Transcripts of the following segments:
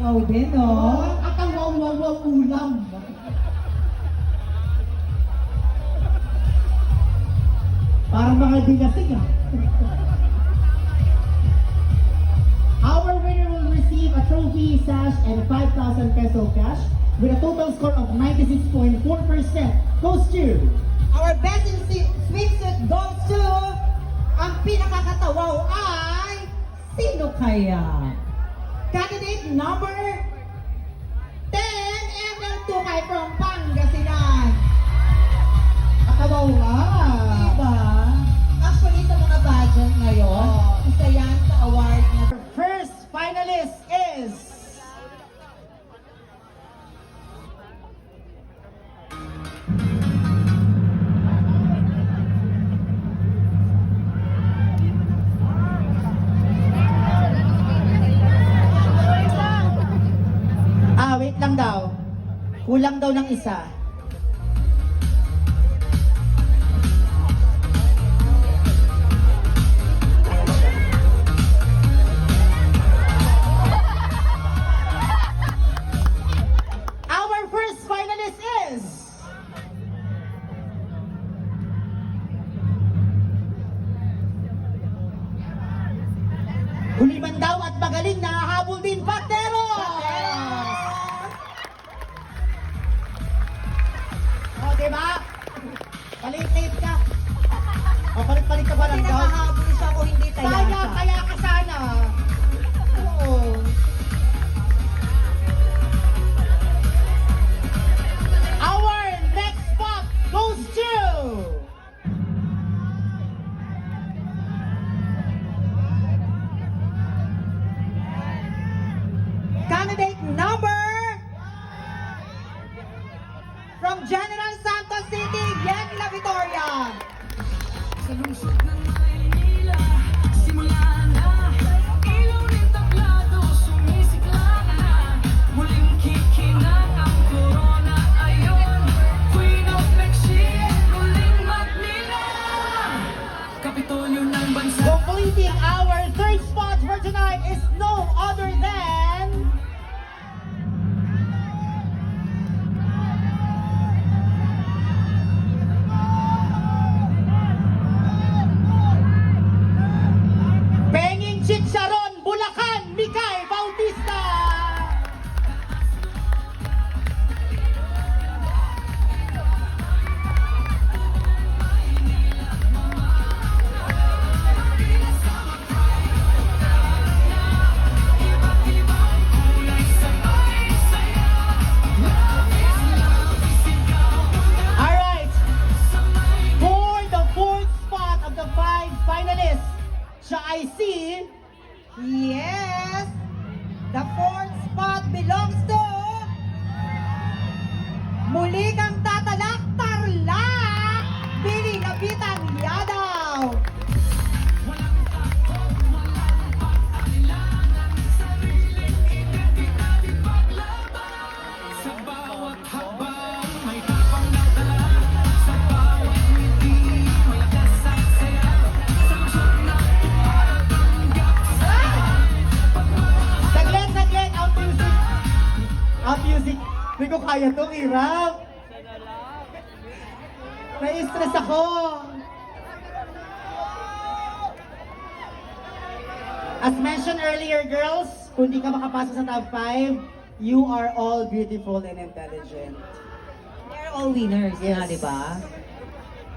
wow din, no? At ang wow ulam. Parang mga dinasing ah. Our winner will receive a trophy, sash, and a 5,000 peso cash with a total score of 96.4%. Goes to Our best in swimsuit goes to ang pinakakatawaw ay sino kaya? Candidate number 10, Emel Tukay from Pangasinan. Katawaw nga. Diba? Actually, sa mga pageant ngayon, isa yan sa award na First finalist is wait lang daw. Kulang daw ng isa. Our first finalist is Huliman daw at magaling na hahabol din Batero! O, diba? Palit-lit ka. O, palit-palit ka ba lang daw? pinakahabol siya kung hindi taya Kaya, siya. kaya ka sana. Oo. Our next spot goes to Candidate number from General Santos City, Yenny La Victoria. Sa lungsod ng Maynila, simula na, ilaw ng tablado, sumisigla na, muling kikinang ang corona, ayon, Queen of Mexico, muling Magnila, Kapitolyo ng bansa. completing our third spot for tonight is no other than Penging Chicharon, Bulacan, Mikay Bautista. Alright, for the fourth spot of the 5 finalists, siya ay si Yes, the fourth spot belongs to muli kang tatalak, Tarlac, Billy Lapitan Yadaw. Sa bawat habang may tapang na dala, sa bawat ngiti may lakas at saya, sa lungsod na tumatanggap sa Saglit, out music. Out music. Hindi ko kaya to, hirap. Nai-stress ako. As mentioned earlier, girls, kung di ka makapasok sa top 5, you are all beautiful and intelligent. They're all winners, Yes. na, di ba?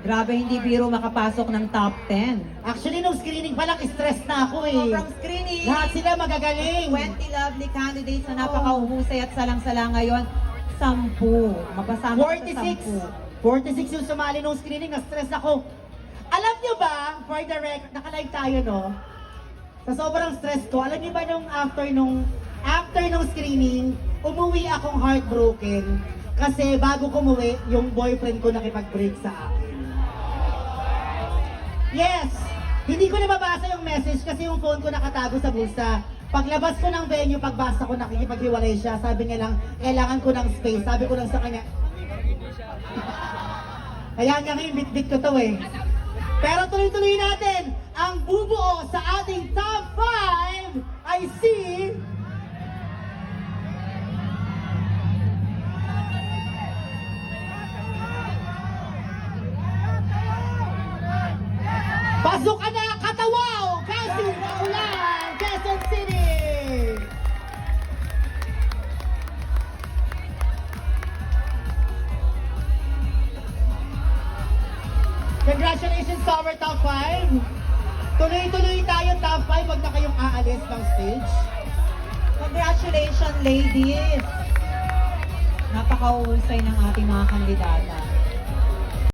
Grabe, hindi biro makapasok ng top 10. Actually, nung screening pa lang, stress na ako So, eh. from screening, Lahat sila magagaling. 20 lovely candidates na napakahusay at salang-sala ngayon, 10. Mapasama ka sa 46. 10. 46 yung sumali nung screening, na-stress ako. Alam niyo ba, for the record, naka-live tayo, no? Sa sobrang stress ko, alam niyo ba nung after nung screening, umuwi akong heartbroken kasi bago ko umuwi, yung boyfriend ko nakipag-break sa akin. Yes! Hindi ko nababasa yung message kasi yung phone ko nakatago sa bulsa. Paglabas ko ng venue, pagbasa ko, nakikipaghiwalay siya. Sabi niya lang, kailangan ko ng space. Sabi ko lang sa kanya, kaya nga ngayon, bit-bit ko to eh. Pero tuloy-tuloy natin, ang bubuo sa ating top 5 ay si Pasok ka na, Katawaw! Kasi Maulan, Quezon City! Congratulations to our top 5. Tuloy-tuloy tayo top 5, wag na kayong aalis ng stage. Congratulations, ladies! Napakahusay ng ating mga kandidata.